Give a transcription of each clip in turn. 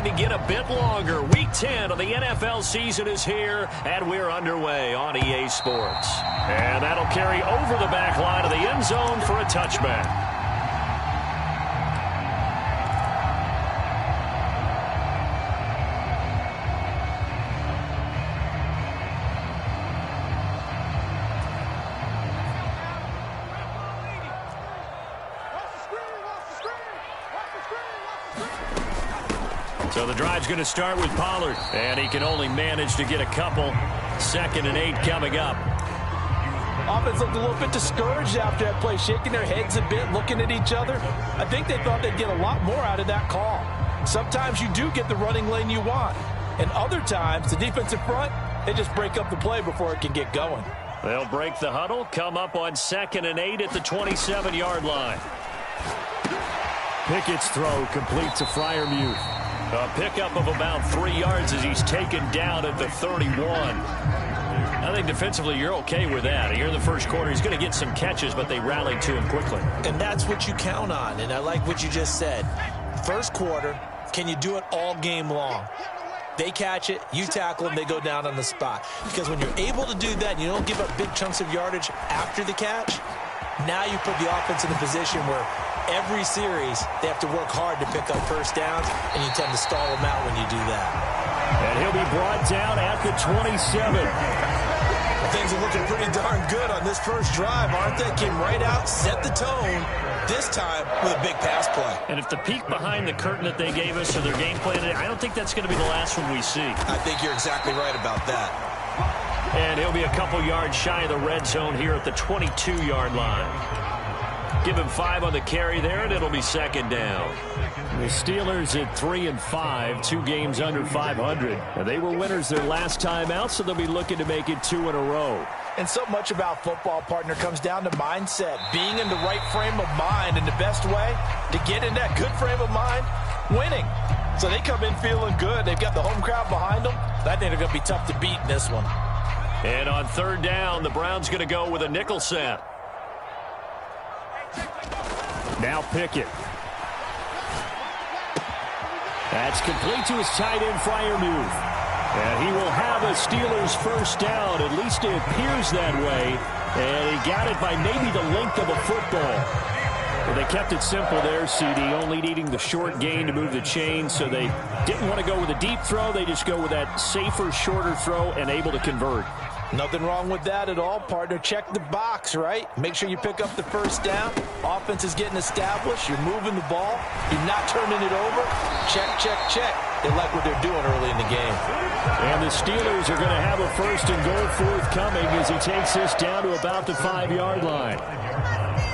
to get a bit longer. Week 10 of the NFL season is here, and we're underway on EA Sports. And that'll carry over the back line of the end zone for a touchback. So the drive's going to start with Pollard, and he can only manage to get a couple. 2nd and 8 coming up. Offense looked a little bit discouraged after that play, shaking their heads a bit, looking at each other. I think they thought they'd get a lot more out of that call. Sometimes you do get the running lane you want, and other times the defensive front, they just break up the play before it can get going. They'll break the huddle, come up on 2nd and 8 at the 27-yard line. Pickett's throw complete to Freiermuth. A pickup of about 3 yards as he's taken down at the 31. I think defensively you're okay with that. Here in the first quarter, he's going to get some catches, but they rallied to him quickly. And that's what you count on, and I like what you just said. First quarter, can you do it all game long? They catch it, you tackle them, they go down on the spot. Because when you're able to do that and you don't give up big chunks of yardage after the catch, now you put the offense in a position where every series, they have to work hard to pick up first downs, and you tend to stall them out when you do that. And he'll be brought down at the 27. Well, things are looking pretty darn good on this first drive, aren't they? Came right out, set the tone, this time with a big pass play. And if the peek behind the curtain that they gave us or their game plan, I don't think that's going to be the last one we see. I think you're exactly right about that. And he'll be a couple yards shy of the red zone here at the 22-yard line. Give him 5 on the carry there, and it'll be 2nd down. The Steelers at 3-5, 2 games under 500. And they were winners their last time out, so they'll be looking to make it 2 in a row. And so much about football, partner, comes down to mindset. Being in the right frame of mind, and the best way to get in that good frame of mind, winning. So they come in feeling good. They've got the home crowd behind them. I think they're going to be tough to beat in this one. And on 3rd down, the Browns going to go with a nickel set. Now Pickett. That's complete to his tight end, Freiermuth. And he will have a Steelers first down. At least it appears that way. And he got it by maybe the length of a football. Well, they kept it simple there, CD, only needing the short gain to move the chain. So they didn't want to go with a deep throw. They just go with that safer, shorter throw and able to convert. Nothing wrong with that at all, partner. Check the box, right? Make sure you pick up the first down. Offense is getting established. You're moving the ball. You're not turning it over. Check, check, check. They like what they're doing early in the game. And the Steelers are going to have a 1st and goal forthcoming as he takes this down to about the 5-yard line.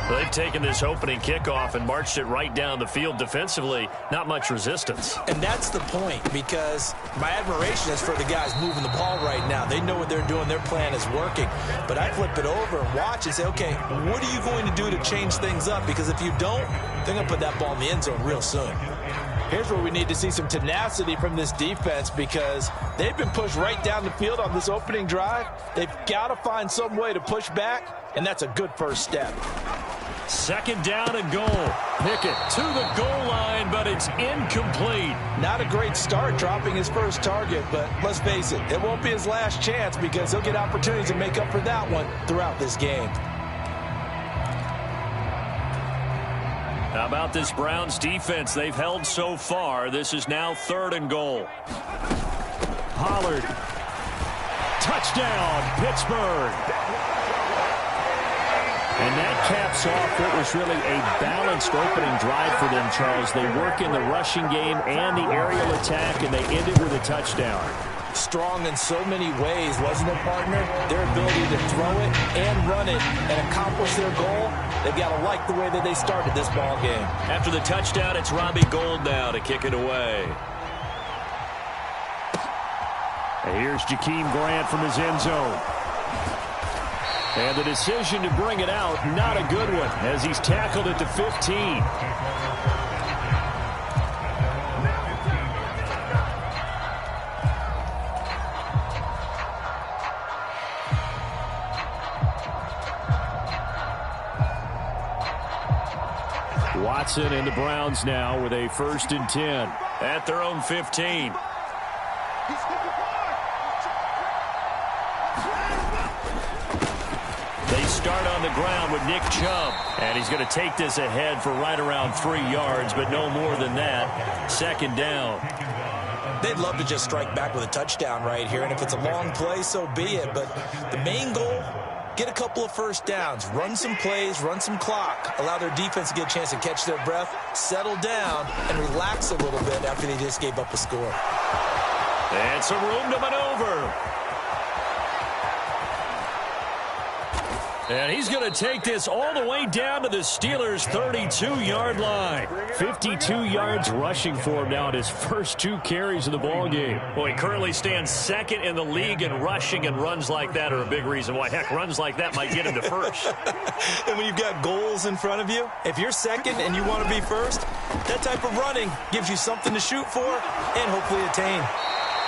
They've taken this opening kickoff and marched it right down the field defensively. Not much resistance. And that's the point, because my admiration is for the guys moving the ball right now. They know what they're doing. Their plan is working. But I flip it over and watch and say, okay, what are you going to do to change things up? Because if you don't, they're going to put that ball in the end zone real soon. Here's where we need to see some tenacity from this defense, because they've been pushed right down the field on this opening drive. They've got to find some way to push back, and that's a good first step. 2nd down and goal. Pickett to the goal line, but it's incomplete. Not a great start dropping his first target, but let's face it won't be his last chance, because he'll get opportunities to make up for that one throughout this game. How about this Browns defense? They've held so far. This is now 3rd and goal. Pollard. Touchdown, Pittsburgh. And that caps off what was really a balanced opening drive for them, Charles. They work in the rushing game and the aerial attack, and they ended with a touchdown. Strong in so many ways, wasn't it, partner? Their ability to throw it and run it and accomplish their goal, they've got to like the way that they started this ball game. After the touchdown, it's Robbie Gould now to kick it away. And here's Jakeem Grant from his end zone. And the decision to bring it out, not a good one, as he's tackled at the 15. Watson and the Browns now with a 1st and 10 at their own 15. They start on the ground with Nick Chubb, and he's going to take this ahead for right around 3 yards, but no more than that. Second down. They'd love to just strike back with a touchdown right here, and if it's a long play, so be it. But the main goal, get a couple of first downs, run some plays, run some clock, allow their defense to get a chance to catch their breath, settle down, and relax a little bit after they just gave up a score. And some room to maneuver. And he's going to take this all the way down to the Steelers' 32-yard line. 52 yards rushing for him now at his first 2 carries of the ballgame. Well, he currently stands second in the league in rushing, and runs like that are a big reason why. Heck, runs like that might get him to first. And when you've got goals in front of you, if you're second and you want to be first, that type of running gives you something to shoot for and hopefully attain.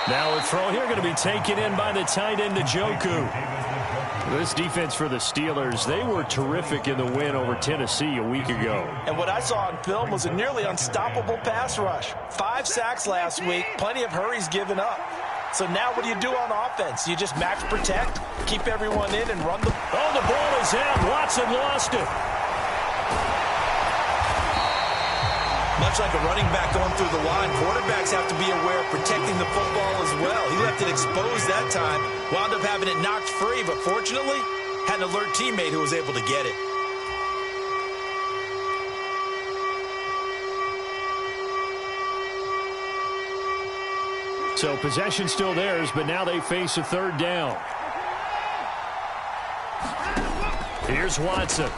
Now a throw here going to be taken in by the tight end, Njoku. This defense for the Steelers, they were terrific in the win over Tennessee a week ago. And what I saw on film was a nearly unstoppable pass rush. 5 sacks last week, plenty of hurries given up. So now what do you do on offense? You just max protect, keep everyone in, and run the... Oh, the ball is out. Watson lost it. Much like a running back going through the line, quarterbacks have to be aware of protecting the football as well. He left it exposed that time, wound up having it knocked free, but fortunately, had an alert teammate who was able to get it. So possession still theirs, but now they face a third down. Here's Watson.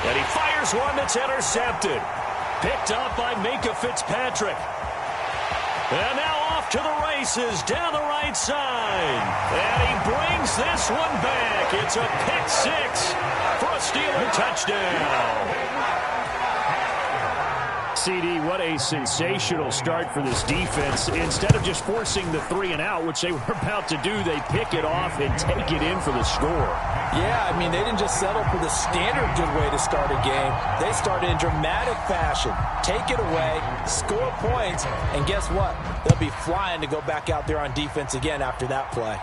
And he fires one that's intercepted. Picked up by Minkah Fitzpatrick. And now off to the races down the right side. And he brings this one back. It's a pick 6 for a Steeler touchdown. CD, what a sensational start for this defense. Instead of just forcing the 3 and out, which they were about to do, they pick it off and take it in for the score. Yeah, I mean, they didn't just settle for the standard good way to start a game. They started in dramatic fashion. Take it away, score points, and guess what? They'll be flying to go back out there on defense again after that play.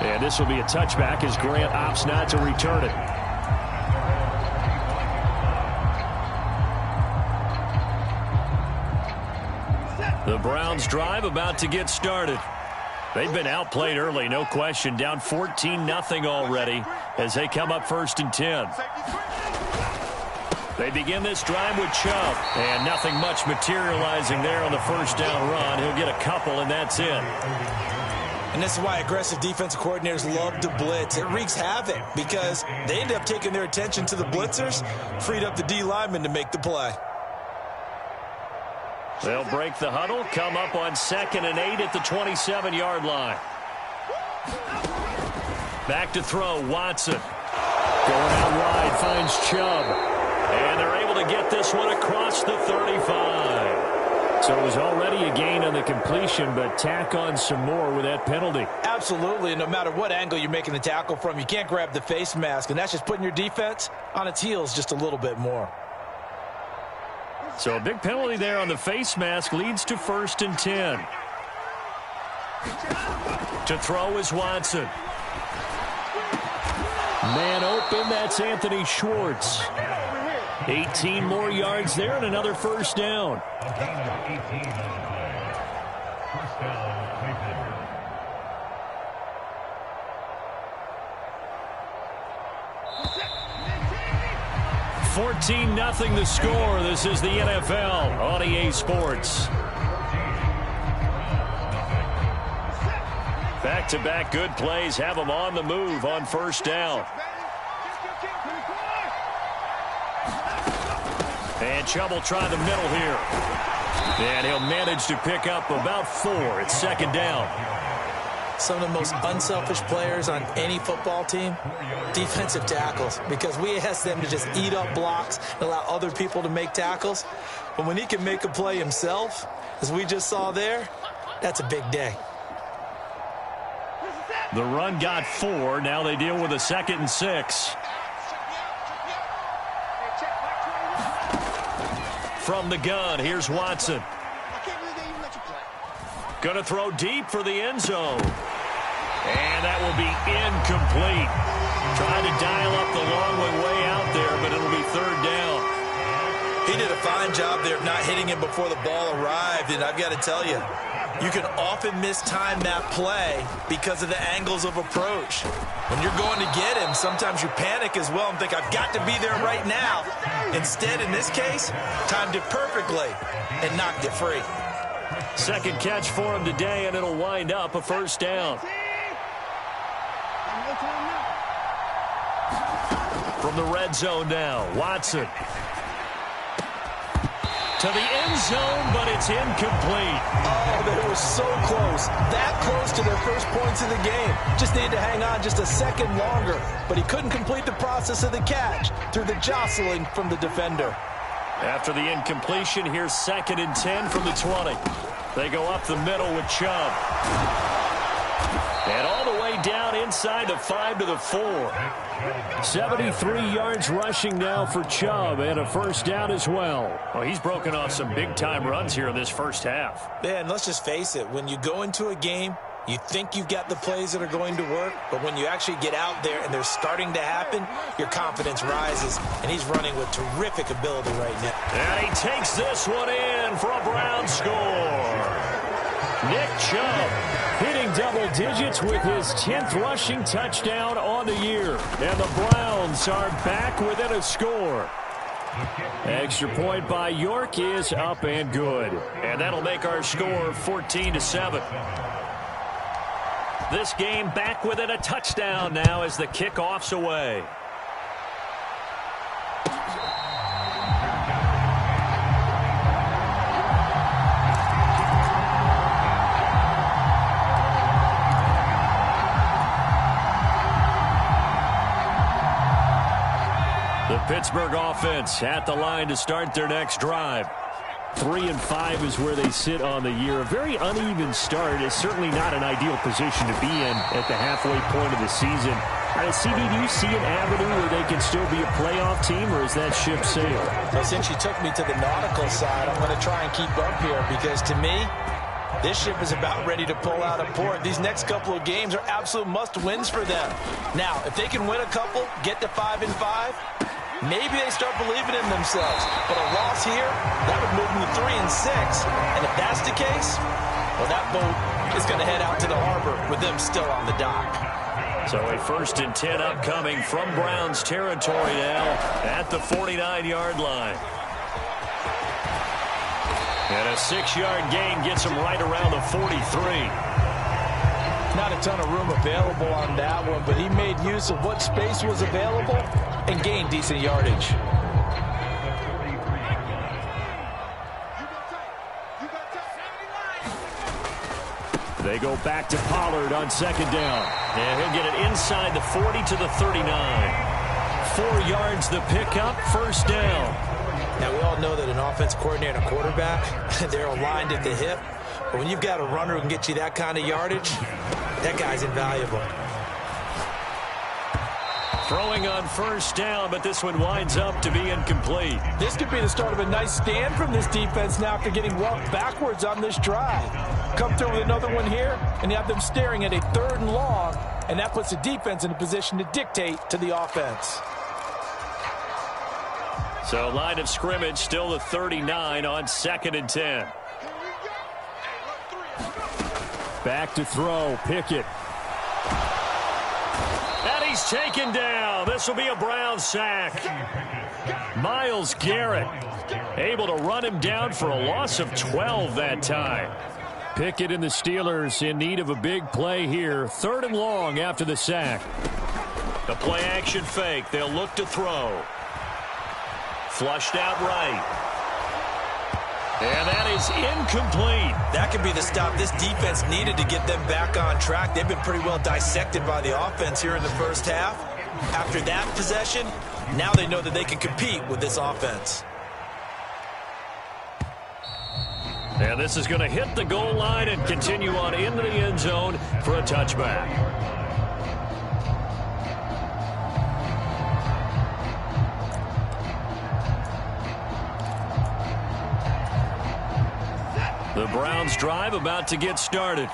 And this will be a touchback as Grant opts not to return it. The Browns drive about to get started. They've been outplayed early, no question. Down 14-0 already as they come up 1st and 10. They begin this drive with Chubb. And nothing much materializing there on the first down run. He'll get a couple, and that's it. And this is why aggressive defensive coordinators love to blitz. It wreaks havoc because they end up taking their attention to the blitzers, freed up the D lineman to make the play. They'll break the huddle, come up on 2nd and 8 at the 27-yard line. Back to throw, Watson. Going out wide, finds Chubb. And they're able to get this one across the 35. So it was already a gain on the completion, but tack on some more with that penalty. Absolutely, and no matter what angle you're making the tackle from, you can't grab the face mask, and that's just putting your defense on its heels just a little bit more. So a big penalty there on the face mask leads to 1st and 10. To throw is Watson. Man open, that's Anthony Schwartz. 18 more yards there and another first down. $14-0 the score. This is the NFL on EA Sports. Back-to-back good plays have them on the move on first down. And Chubb will try the middle here. And he'll manage to pick up about 4. It's 2nd down. Some of the most unselfish players on any football team, defensive tackles, because we ask them to just eat up blocks and allow other people to make tackles. But when he can make a play himself, as we just saw there, that's a big day. The run got 4. Now they deal with a 2nd and 6. from the gun. Here's Watson. Going to throw deep for the end zone. And that will be incomplete. Trying to dial up the long way out there, but it'll be third down. He did a fine job there of not hitting him before the ball arrived, and I've got to tell you, you can often mistime that play because of the angles of approach. When you're going to get him, sometimes you panic as well and think, I've got to be there right now. Instead, in this case, timed it perfectly and knocked it free. Second catch for him today, and it'll wind up a first down. From the red zone now, Watson. To the end zone, but it's incomplete. Oh, they were so close. That close to their first points of the game. Just needed to hang on just a second longer. But he couldn't complete the process of the catch through the jostling from the defender. After the incompletion, here's 2nd and 10 from the 20. They go up the middle with Chubb. And all the way down inside the 5 to the 4. 73 yards rushing now for Chubb, and a first down as well. Well, he's broken off some big-time runs here in this first half. Yeah, and let's just face it. When you go into a game, you think you've got the plays that are going to work, but when you actually get out there and they're starting to happen, your confidence rises, and he's running with terrific ability right now. And he takes this one in for a Brown score. Nick Chubb hitting double digits with his 10th rushing touchdown on the year. And the Browns are back within a score. Extra point by York is up and good. And that'll make our score 14-7. This game back within a touchdown now as the kickoff's away. The Pittsburgh offense at the line to start their next drive. 3-5 is where they sit on the year. A very uneven start is certainly not an ideal position to be in at the halfway point of the season. CD, do you see an avenue where they can still be a playoff team, or is that ship sailed? Well, since you took me to the nautical side, I'm going to try and keep up here because to me, this ship is about ready to pull out of port. These next couple of games are absolute must-wins for them. Now, if they can win a couple, get to 5-5, maybe they start believing in themselves. But a loss here, that would move them to 3-6. And if that's the case, well, that boat is going to head out to the harbor with them still on the dock. So a 1st and 10 upcoming from Browns territory now at the 49-yard line. And a 6-yard gain gets him right around the 43. Not a ton of room available on that one, but he made use of what space was available and gained decent yardage. They go back to Pollard on 2nd down. And he'll get it inside the 40 to the 39. 4 yards the pickup, 1st down. Now, we all know that an offense coordinator and a quarterback, they're aligned at the hip. But when you've got a runner who can get you that kind of yardage, that guy's invaluable. Throwing on 1st down, but this one winds up to be incomplete. This could be the start of a nice stand from this defense now after getting walked backwards on this drive. Come through with another one here, and you have them staring at a 3rd and long, and that puts the defense in a position to dictate to the offense. So line of scrimmage still the 39 on 2nd and 10. Back to throw, Pickett. And he's taken down. This will be a Brown sack. Myles Garrett able to run him down for a loss of 12 that time. Pickett and the Steelers in need of a big play here. 3rd and long after the sack. The play action fake. They'll look to throw. Flushed out right. And that is incomplete. That could be the stop this defense needed to get them back on track. They've been pretty well dissected by the offense here in the first half. After that possession, now they know that they can compete with this offense. And this is going to hit the goal line and continue on into the end zone for a touchback. The Browns drive about to get started.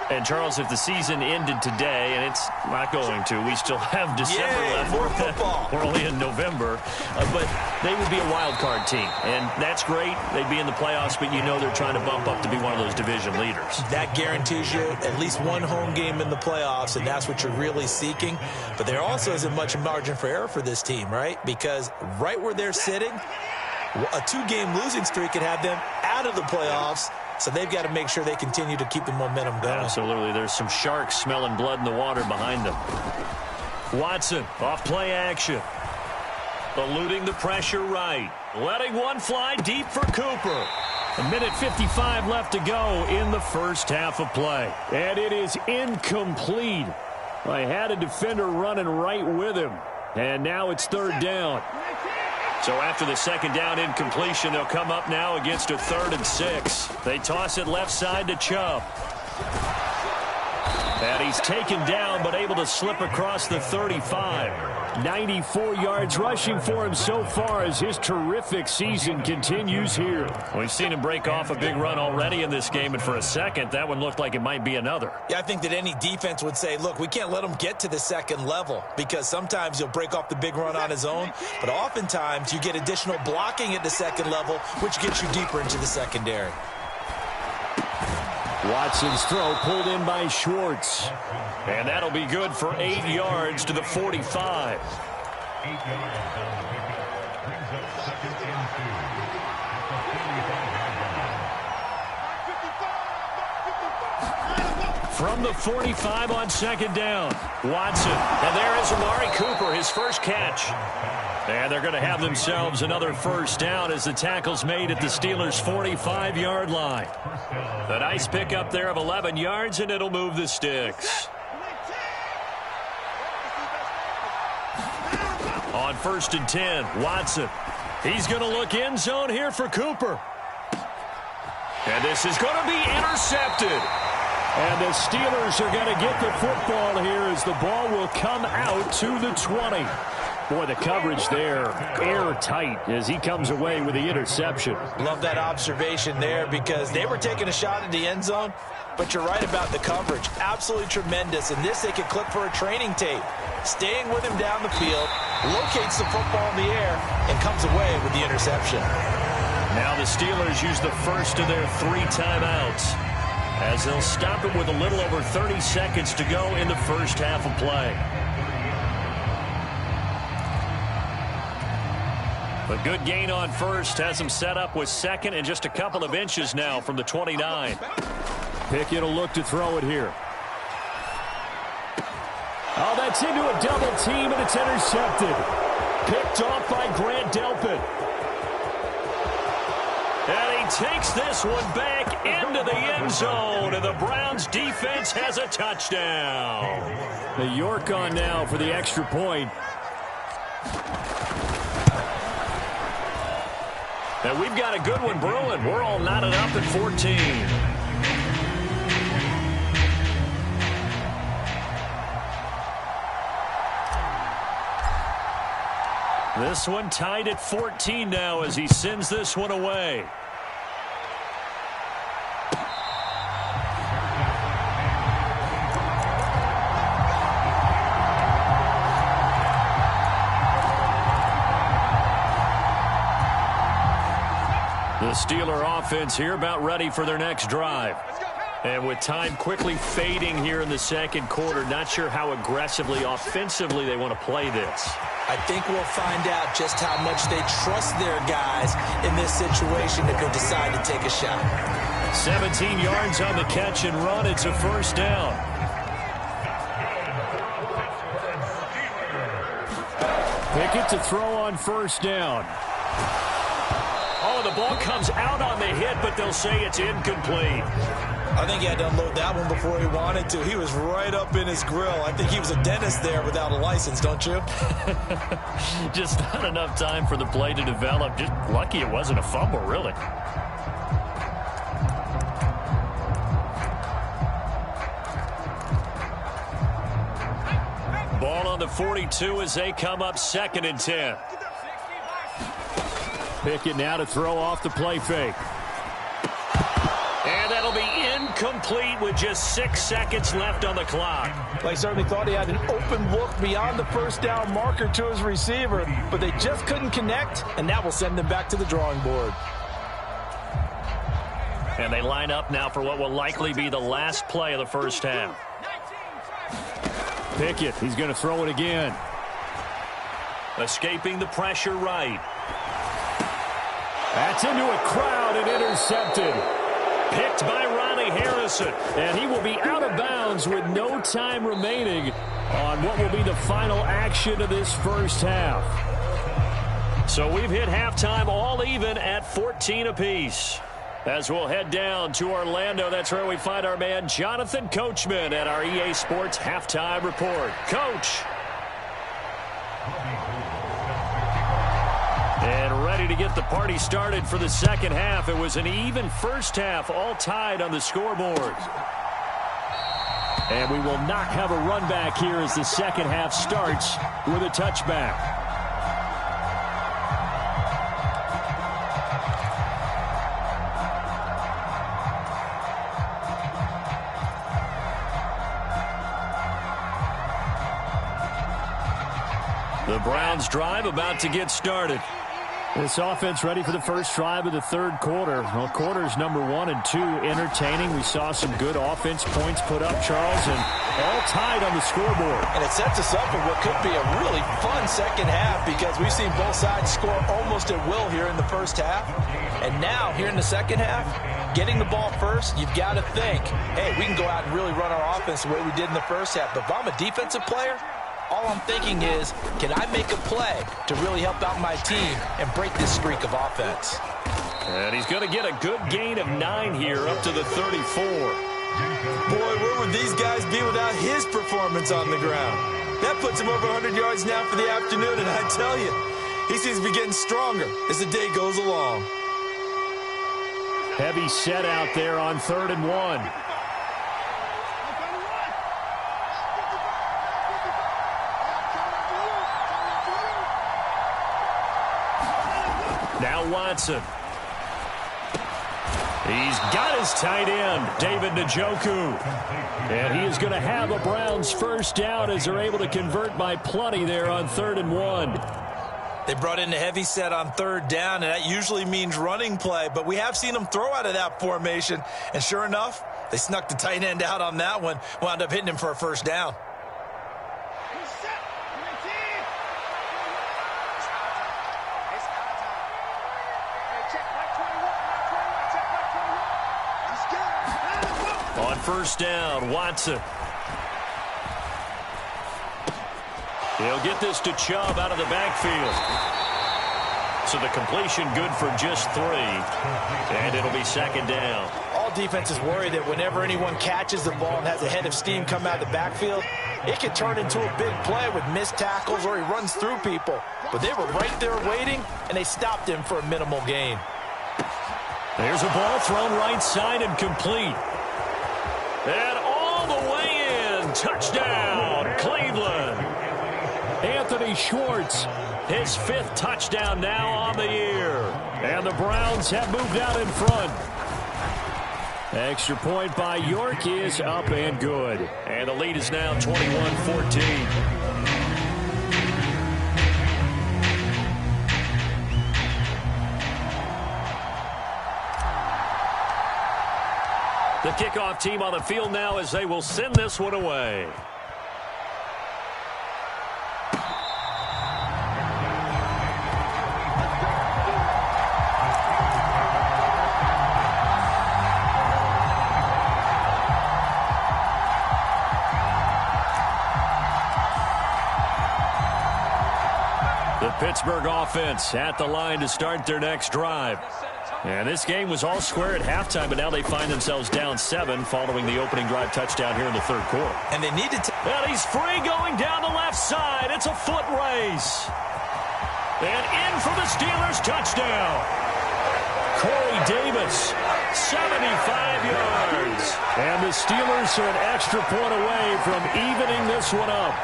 And, Charles, if the season ended today, and it's not going to, we still have December left. More football. We're only in November. But they would be a wild card team. And that's great. They'd be in the playoffs, but you know they're trying to bump up to be one of those division leaders. That guarantees you at least one home game in the playoffs, and that's what you're really seeking. But there also isn't much margin for error for this team, right? Because right where they're sitting, a 2-game losing streak could have them out of the playoffs. So they've got to make sure they continue to keep the momentum going. Absolutely. There's some sharks smelling blood in the water behind them. Watson off play action. Eluding the pressure right. Letting one fly deep for Cooper. 1:55 left to go in the first half of play. And it is incomplete. I had a defender running right with him. And now it's third down. So after the second down incompletion, they'll come up now against a 3rd and 6. They toss it left side to Chubb. And he's taken down but able to slip across the 35. 94 yards rushing for him so far as his terrific season continues here. We've seen him break off a big run already in this game, and for a second, that one looked like it might be another. Yeah, I think that any defense would say, look, we can't let him get to the second level because sometimes he'll break off the big run on his own, but oftentimes you get additional blocking at the second level, which gets you deeper into the secondary. Watson's throw pulled in by Schwartz. And that'll be good for 8 yards to the 45. From the 45 on second down, Watson. And there is Amari Cooper, his first catch. And they're going to have themselves another first down as the tackle's made at the Steelers' 45-yard line. A nice pickup there of 11 yards, and it'll move the sticks. On 1st and 10, Watson. He's going to look end zone here for Cooper. And this is going to be intercepted. And the Steelers are going to get the football here as the ball will come out to the 20. Boy, the coverage there, airtight as he comes away with the interception. Love that observation there because they were taking a shot at the end zone, but you're right about the coverage. Absolutely tremendous. And this they could clip for a training tape. Staying with him down the field, locates the football in the air, and comes away with the interception. Now the Steelers use the first of their 3 timeouts as they'll stop it with a little over 30 seconds to go in the first half of play. A good gain on first has him set up with second and just a couple of inches now from the 29. Pickett will look to throw it here. Oh, that's into a double team, and it's intercepted. Picked off by Grant Delpit. And he takes this one back into the end zone, and the Browns defense has a touchdown. The York on now for the extra point. And we've got a good one brewing. We're all knotted up at 14. This one tied at 14 now as he sends this one away. The Steeler offense here about ready for their next drive. And with time quickly fading here in the second quarter, not sure how aggressively, offensively they want to play this. I think we'll find out just how much they trust their guys in this situation if they decide to take a shot. 17 yards on the catch and run. It's a first down. Pickett to throw on first down. Oh, the ball comes out on the hit, but they'll say it's incomplete. I think he had to unload that one before he wanted to. He was right up in his grill. I think he was a dentist there without a license, don't you? Just not enough time for the play to develop. Just lucky it wasn't a fumble, really. Ball on the 42 as they come up 2nd and 10. Pickett now to throw off the play fake. And that'll be incomplete with just 6 seconds left on the clock. Well, he certainly thought he had an open look beyond the first down marker to his receiver, but they just couldn't connect, and that will send them back to the drawing board. And they line up now for what will likely be the last play of the first half. Pickett, he's going to throw it again. Escaping the pressure right. That's into a crowd and intercepted. Picked by Ronnie Harrison. And he will be out of bounds with no time remaining on what will be the final action of this first half. So we've hit halftime all even at 14 apiece. As we'll head down to Orlando, that's where we find our man Jonathan Coachman at our EA Sports Halftime Report. Coach. And ready to get the party started for the second half. It was an even first half, all tied on the scoreboard. And we will not have a run back here as the second half starts with a touchback. The Browns drive about to get started. This offense ready for the first drive of the third quarter. Well, quarters number 1 and 2 entertaining. We saw some good offense points put up, Charles, and all tied on the scoreboard. And it sets us up for what could be a really fun second half because we've seen both sides score almost at will here in the first half. And now, here in the second half, getting the ball first, you've got to think, hey, we can go out and really run our offense the way we did in the first half. But if I'm a defensive player, all I'm thinking is, can I make a play to really help out my team and break this streak of offense? And he's going to get a good gain of 9 here up to the 34. Boy, where would these guys be without his performance on the ground? That puts him over 100 yards now for the afternoon, and I tell you, he seems to be getting stronger as the day goes along. Heavy set out there on 3rd and 1. Now Watson. He's got his tight end, David Njoku. And he is going to have a Browns first down as they're able to convert by plenty there on 3rd and 1. They brought in the heavy set on 3rd down, and that usually means running play. But we have seen them throw out of that formation. And sure enough, they snuck the tight end out on that one, wound up hitting him for a first down. On first down, Watson. He'll get this to Chubb out of the backfield. So the completion good for just 3. And it'll be 2nd down. All defenses worry that whenever anyone catches the ball and has a head of steam come out of the backfield, it can turn into a big play with missed tackles or he runs through people. But they were right there waiting, and they stopped him for a minimal gain. There's a ball thrown right side and complete. And all the way in. Touchdown, Cleveland. Anthony Schwartz, his 5th touchdown now on the year. And the Browns have moved out in front. Extra point by York is up and good. And the lead is now 21-14. The kickoff team on the field now as they will send this one away. The Pittsburgh offense at the line to start their next drive. And this game was all square at halftime, but now they find themselves down 7 following the opening drive touchdown here in the 3rd quarter. And they needed to... And he's free going down the left side. It's a foot race. And in for the Steelers touchdown. Corey Davis, 75 yards. And the Steelers are an extra point away from evening this one up.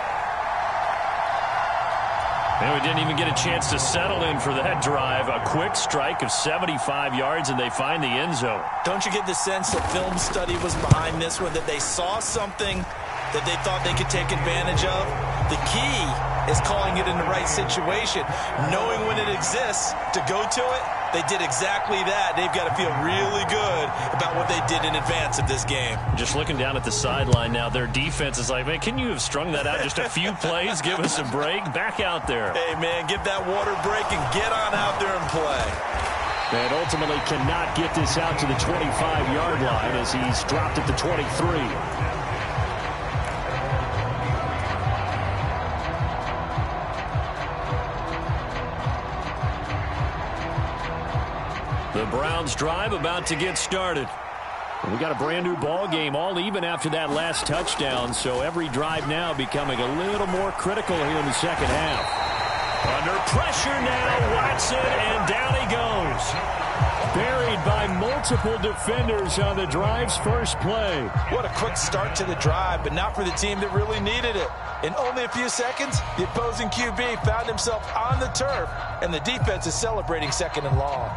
And we didn't even get a chance to settle in for that drive. A quick strike of 75 yards, and they find the end zone. Don't you get the sense that film study was behind this one, that they saw something that they thought they could take advantage of? The key is calling it in the right situation, knowing when it exists to go to it. They did exactly that. They've got to feel really good about what they did in advance of this game. Just looking down at the sideline now, their defense is like, man, can you have strung that out just a few plays? Give us a break. Back out there. Hey, man, give that water break and get on out there and play. And ultimately cannot get this out to the 25-yard line as he's dropped at the 23. The Browns drive about to get started. We got a brand new ball game, all even after that last touchdown, so every drive now becoming a little more critical here in the second half. Under pressure now, Watson, and down he goes. Buried by multiple defenders on the drive's first play. What a quick start to the drive, but not for the team that really needed it. In only a few seconds, the opposing QB found himself on the turf, and the defense is celebrating second and long.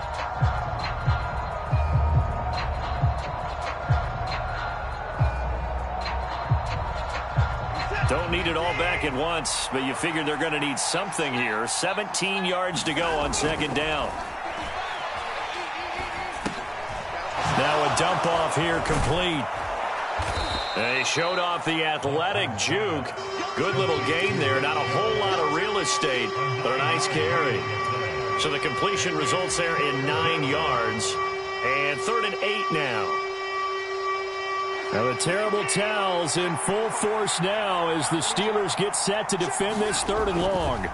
Don't need it all back at once, but you figure they're going to need something here. 17 yards to go on second down. Now a dump off here complete. They showed off the athletic juke. Good little gain there. Not a whole lot of real estate, but a nice carry. So the completion results there in 9 yards. And 3rd and 8 now. Now the terrible towels in full force now as the Steelers get set to defend this 3rd and long.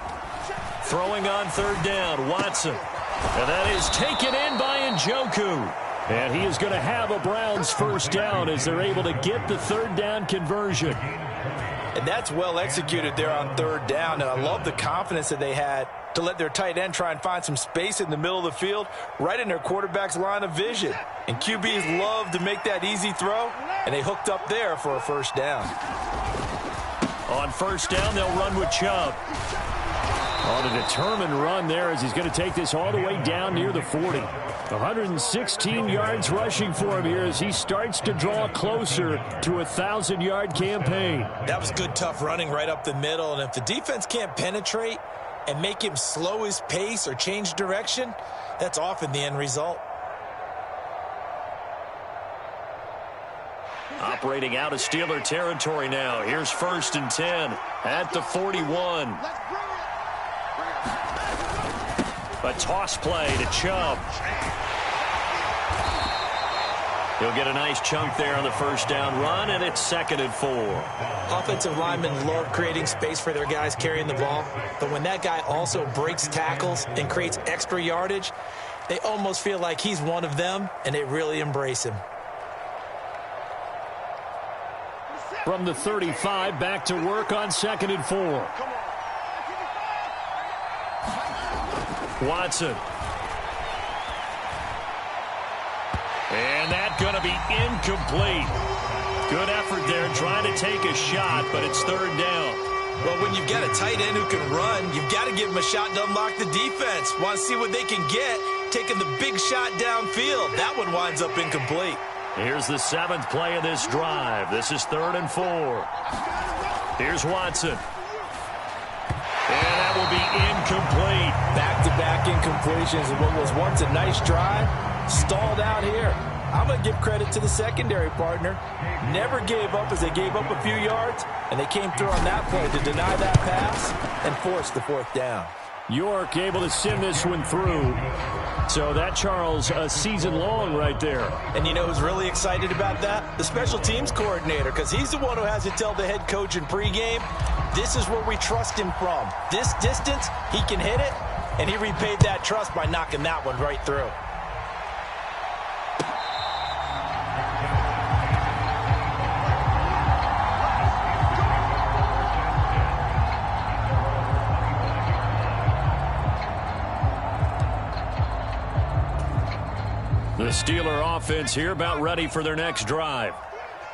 Throwing on 3rd down, Watson. And that is taken in by Njoku. And he is going to have a Browns first down as they're able to get the 3rd down conversion. And that's well executed there on 3rd down. And I love the confidence that they had to let their tight end try and find some space in the middle of the field, right in their quarterback's line of vision. And QBs love to make that easy throw, and they hooked up there for a first down. On first down, they'll run with Chubb. On a determined run there as he's going to take this all the way down near the 40. 116 yards rushing for him here as he starts to draw closer to a 1,000-yard campaign. That was good, tough running right up the middle. And if the defense can't penetrate and make him slow his pace or change direction, that's often the end result. Operating out of Steeler territory now. Here's 1st and 10 at the 41. A toss play to Chubb. He'll get a nice chunk there on the first down run, and it's 2nd and 4. Offensive linemen love creating space for their guys carrying the ball, but when that guy also breaks tackles and creates extra yardage, they almost feel like he's one of them, and they really embrace him. From the 35, back to work on 2nd and 4. Watson. And that's going to be incomplete. Good effort there trying to take a shot, but it's 3rd down. Well, when you've got a tight end who can run, you've got to give him a shot to unlock the defense. Want to see what they can get, taking the big shot downfield. That one winds up incomplete. Here's the 7th play of this drive. This is 3rd and 4. Here's Watson. And that will be incomplete. Back-to-back incompletions of what was once a nice drive, stalled out here. I'm going to give credit to the secondary partner. Never gave up as they gave up a few yards, and they came through on that play to deny that pass and force the 4th down. York able to send this one through. So that, Charles, a season long right there. And you know who's really excited about that? The special teams coordinator, because he's the one who has to tell the head coach in pregame, this is where we trust him from. This distance, he can hit it, and he repaid that trust by knocking that one right through. The Steeler offense here about ready for their next drive.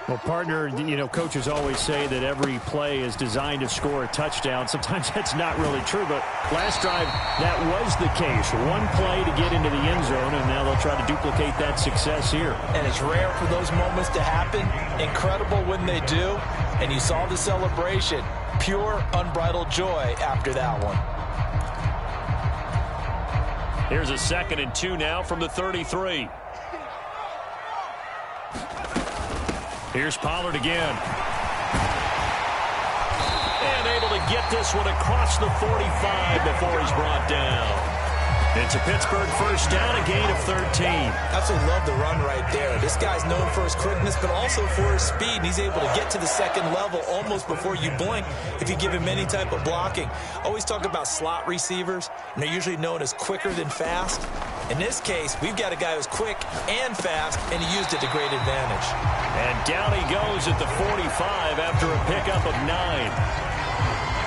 Well, partner, coaches always say that every play is designed to score a touchdown. Sometimes that's not really true, but last drive, that was the case. One play to get into the end zone, and now they'll try to duplicate that success here. And it's rare for those moments to happen. Incredible when they do. And you saw the celebration. Pure, unbridled joy after that one. Here's a 2nd and 2 now from the 33. Here's Pollard again. And able to get this one across the 45 before he's brought down. It's a Pittsburgh first down, a gain of 13. Absolutely love the run right there. This guy's known for his quickness, but also for his speed. And he's able to get to the second level almost before you blink if you give him any type of blocking. Always talk about slot receivers, and they're usually known as quicker than fast. In this case, we've got a guy who's quick and fast, and he used it to great advantage. And down he goes at the 45 after a pickup of 9.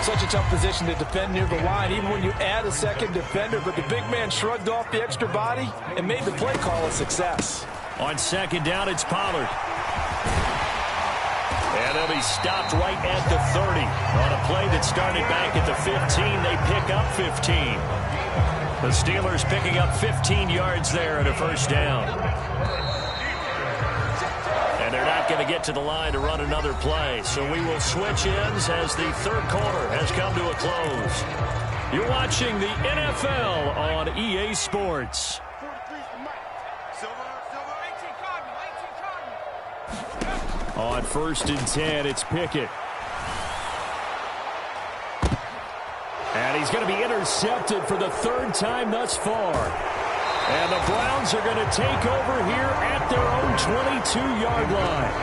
Such a tough position to defend near the line, even when you add a second defender. But the big man shrugged off the extra body and made the play call a success. On 2nd down, it's Pollard. And he'll be stopped right at the 30. On a play that started back at the 15, they pick up 15. The Steelers picking up 15 yards there at a first down. And they're not going to get to the line to run another play. So we will switch ends as the third quarter has come to a close. You're watching the NFL on EA Sports. On 1st and 10, it's Pickett. And he's going to be intercepted for the 3rd time thus far. And the Browns are going to take over here at their own 22-yard line.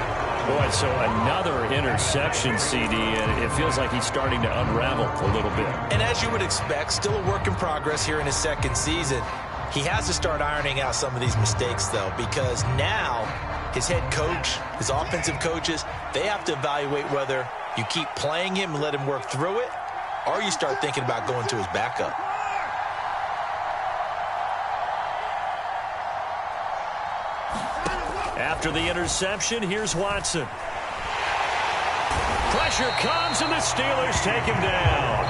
Boy, so another interception, CD, and it feels like he's starting to unravel a little bit. And as you would expect, still a work in progress here in his 2nd season. He has to start ironing out some of these mistakes, though, because now his head coach, his offensive coaches, they have to evaluate whether you keep playing him and let him work through it, or you start thinking about going to his backup. After the interception, here's Watson. Pressure comes, and the Steelers take him down.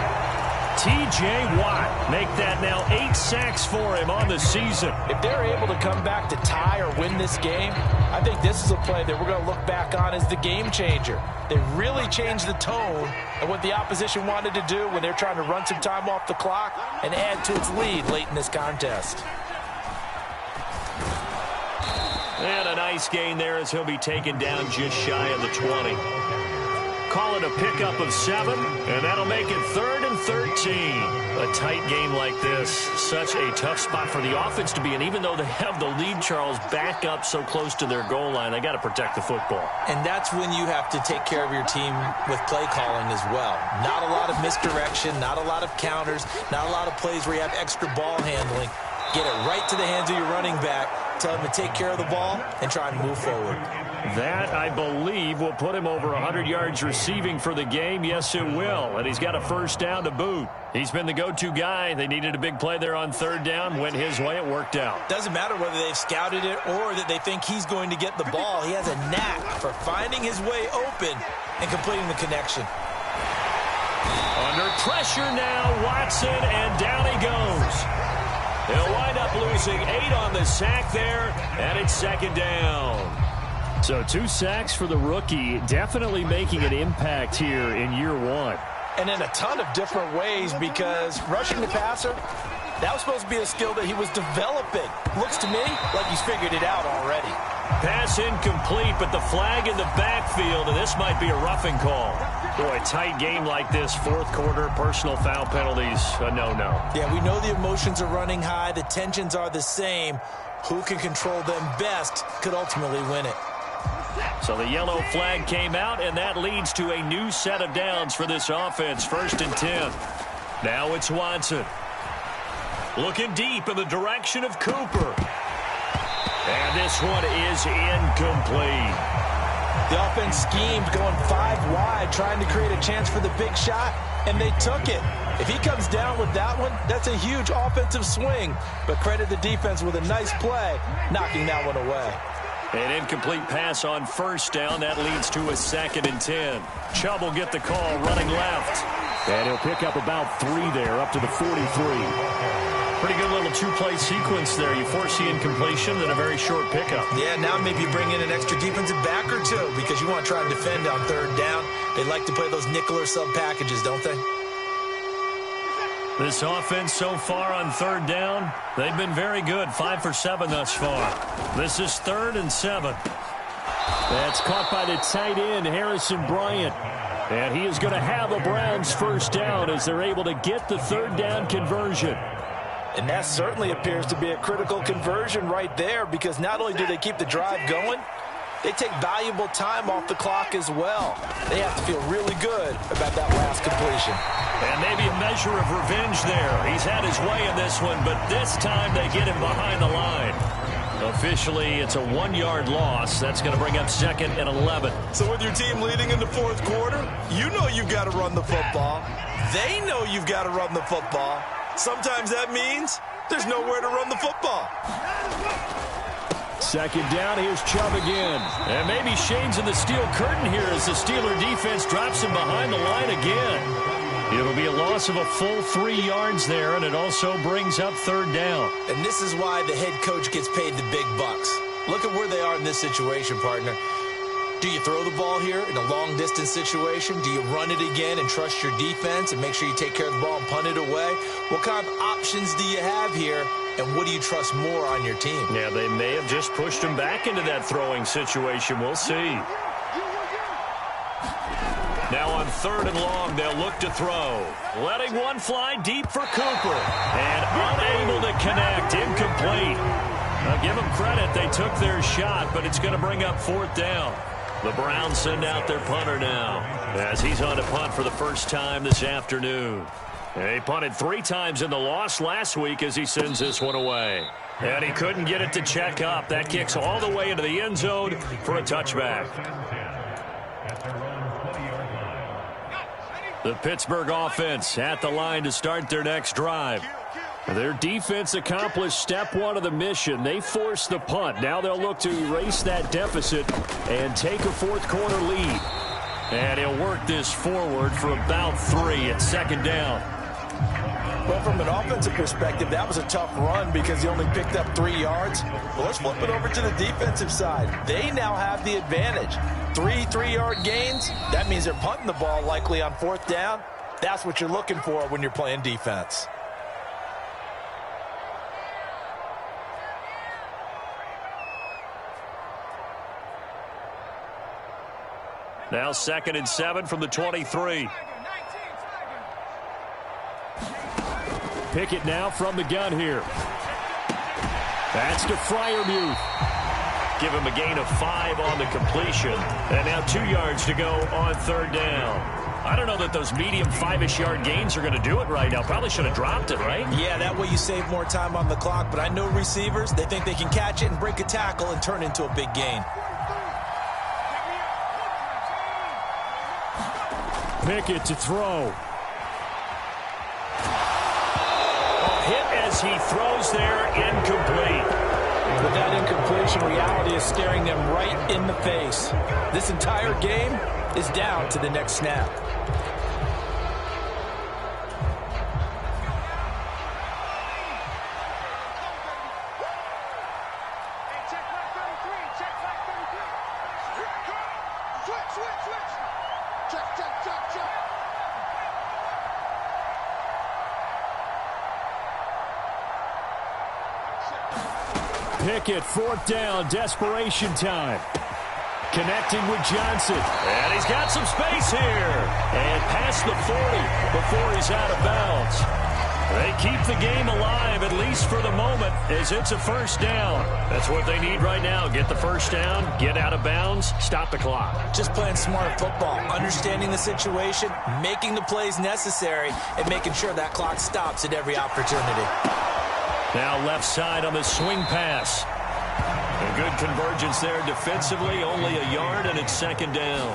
T.J. Watt make that now 8 sacks for him on the season. If they're able to come back to tie or win this game, I think this is a play that we're going to look back on as the game changer. They really changed the tone and what the opposition wanted to do when they're trying to run some time off the clock and add to its lead late in this contest. And a nice gain there as he'll be taken down just shy of the 20. Call it a pickup of 7, and that'll make it 3rd and 13. A tight game like this, such a tough spot for the offense to be in. Even though they have the lead, Charles, back up so close to their goal line, they got to protect the football. And that's when you have to take care of your team with play calling as well. Not a lot of misdirection, not a lot of counters, not a lot of plays where you have extra ball handling. Get it right to the hands of your running back, tell him to take care of the ball, and try and move forward. That, I believe, will put him over 100 yards receiving for the game. Yes, it will. And he's got a first down to boot. He's been the go-to guy. They needed a big play there on 3rd down. Went his way. It worked out. Doesn't matter whether they've scouted it or that they think he's going to get the ball. He has a knack for finding his way open and completing the connection. Under pressure now, Watson, and down he goes. He'll wind up losing 8 on the sack there, and it's 2nd down. So 2 sacks for the rookie, definitely making an impact here in year 1. And in a ton of different ways, because rushing the passer, that was supposed to be a skill that he was developing. Looks to me like he's figured it out already. Pass incomplete, but the flag in the backfield, and this might be a roughing call. Boy, a tight game like this, 4th quarter, personal foul penalties, a no-no. Yeah, we know the emotions are running high, the tensions are the same. Who can control them best could ultimately win it. So the yellow flag came out, and that leads to a new set of downs for this offense. 1st and 10. Now it's Watson. Looking deep in the direction of Cooper. And this one is incomplete. The offense schemed going 5 wide, trying to create a chance for the big shot, and they took it. If he comes down with that one, that's a huge offensive swing. But credit the defense with a nice play, knocking that one away. An incomplete pass on first down. That leads to a 2nd and 10. Chubb will get the call running left. And he'll pick up about 3 there, up to the 43. Pretty good little 2-play sequence there. You force the incompletion, then a very short pickup. Yeah, now maybe you bring in an extra defensive back or two because you want to try and defend on 3rd down. They like to play those nickel or sub packages, don't they? This offense so far on 3rd down, they've been very good. 5 for 7 thus far. This is 3rd and 7. That's caught by the tight end, Harrison Bryant. And he is going to have a Browns first down as they're able to get the 3rd down conversion. And that certainly appears to be a critical conversion right there because not only do they keep the drive going, they take valuable time off the clock as well. They have to feel really good about that last completion. And maybe a measure of revenge there. He's had his way in this one, but this time they get him behind the line. Officially, it's a 1-yard loss. That's going to bring up 2nd and 11. So with your team leading in the 4th quarter, you know you've got to run the football. They know you've got to run the football. Sometimes that means there's nowhere to run the football. 2nd down, here's Chubb again. And maybe Shane's in the steel curtain here as the Steeler defense drops him behind the line again. It'll be a loss of a full 3 yards there, and it also brings up 3rd down. And this is why the head coach gets paid the big bucks. Look at where they are in this situation, partner. Do you throw the ball here in a long-distance situation? Do you run it again and trust your defense and make sure you take care of the ball and punt it away? What kind of options do you have here, and what do you trust more on your team? Yeah, they may have just pushed him back into that throwing situation. We'll see. Now on 3rd and long, they'll look to throw. Letting one fly deep for Cooper. And unable to connect. Incomplete. Now give them credit. They took their shot, but it's going to bring up 4th down. The Browns send out their punter now as he's on to punt for the first time this afternoon. He punted 3 times in the loss last week as he sends this one away. And he couldn't get it to check up. That kicks all the way into the end zone for a touchback. The Pittsburgh offense at the line to start their next drive. Their defense accomplished step 1 of the mission. They forced the punt. Now they'll look to erase that deficit and take a 4th quarter lead. And he'll work this forward for about 3 at 2nd down. Well, from an offensive perspective, that was a tough run because he only picked up 3 yards. Well, let's flip it over to the defensive side. They now have the advantage. 3 3-yard gains, that means they're punting the ball likely on 4th down. That's what you're looking for when you're playing defense. Now 2nd and 7 from the 23. Pickett now from the gun here. That's to Freiermuth. Give him a gain of 5 on the completion. And now 2 yards to go on 3rd down. I don't know that those medium 5-ish yard gains are going to do it right now. Probably should have dropped it, right? Yeah, that way you save more time on the clock. But I know receivers, they think they can catch it and break a tackle and turn into a big gain. Pickett to throw. Hit as he throws there, incomplete. But that incompletion reality is staring them right in the face. This entire game is down to the next snap. Pickett, 4th down, desperation time. Connecting with Johnson. And he's got some space here. And past the 40 before he's out of bounds. They keep the game alive, at least for the moment, as it's a 1st down. That's what they need right now. Get the 1st down, get out of bounds, stop the clock. Just playing smart football, understanding the situation, making the plays necessary, and making sure that clock stops at every opportunity. Now left side on the swing pass. A good convergence there defensively, only a yard, and it's 2nd down.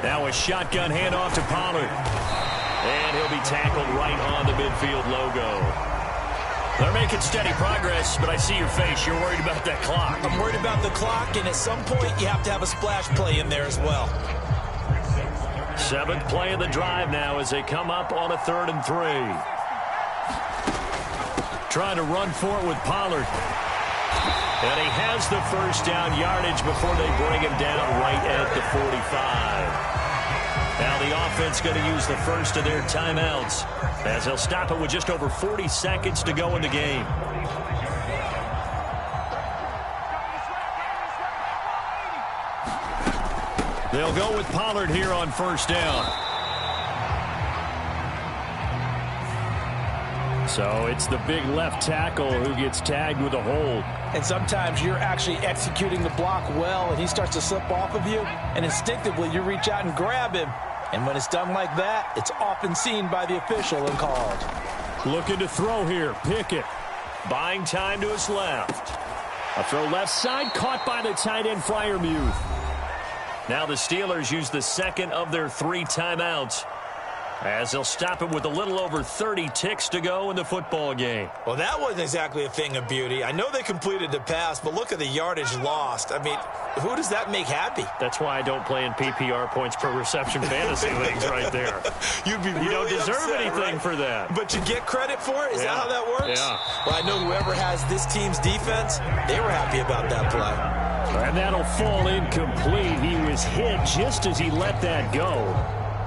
Now a shotgun handoff to Pollard. And he'll be tackled right on the midfield logo. They're making steady progress, but I see your face. You're worried about that clock. I'm worried about the clock, and at some point, you have to have a splash play in there as well. 7th play of the drive now as they come up on a 3rd and 3. Trying to run for it with Pollard. And he has the first down yardage before they bring him down right at the 45. Now the offense going to use the first of their timeouts as they'll stop it with just over 40 seconds to go in the game. They'll go with Pollard here on first down. So it's the big left tackle who gets tagged with a hold. And sometimes you're actually executing the block well, and he starts to slip off of you, and instinctively you reach out and grab him. And when it's done like that, it's often seen by the official and called. Looking to throw here. Pickett buying time to his left. A throw left side, caught by the tight end Freiermuth. Now the Steelers use the second of their 3 timeouts as they'll stop it with a little over 30 ticks to go in the football game. Well, that wasn't exactly a thing of beauty. I know they completed the pass, but look at the yardage lost. I mean, who does that make happy? That's why I don't play in PPR points per reception fantasy leagues right there. You'd be really You don't deserve upset, anything right? for that. But you get credit for it? Is that how that works? Yeah. Well, I know whoever has this team's defense, they were happy about that play. And that'll fall incomplete. He was hit just as he let that go.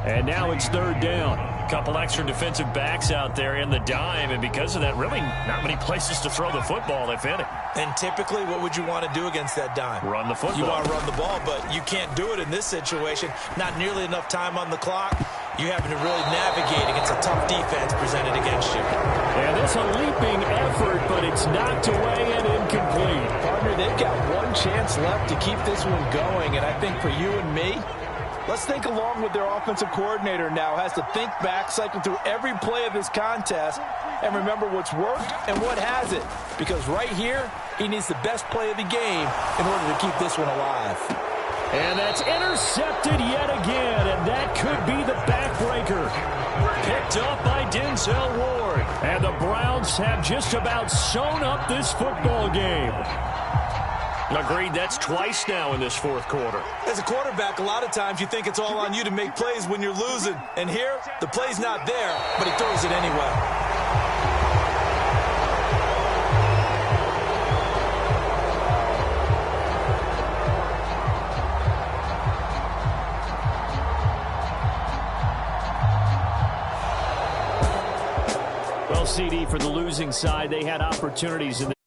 And now it's 3rd down. Couple extra defensive backs out there in the dime, and because of that, really not many places to throw the football, if any. And typically, what would you want to do against that dime? Run the football. You want to run the ball, but you can't do it in this situation. Not nearly enough time on the clock. You're having to really navigate against a tough defense presented against you. And it's a leaping effort, but it's knocked away and incomplete. Partner, they've got one chance left to keep this one going, and I think for you and me, let's think along with their offensive coordinator now. Has to think back, cycle through every play of this contest, and remember what's worked and what hasn't. Because right here, he needs the best play of the game in order to keep this one alive. And that's intercepted yet again, and that could be the backbreaker. Picked up by Denzel Ward. And the Browns have just about sewn up this football game. Agreed, that's twice now in this 4th quarter. As a quarterback, a lot of times you think it's all on you to make plays when you're losing. And here, the play's not there, but he throws it anyway. Well, CD, for the losing side, they had opportunities in the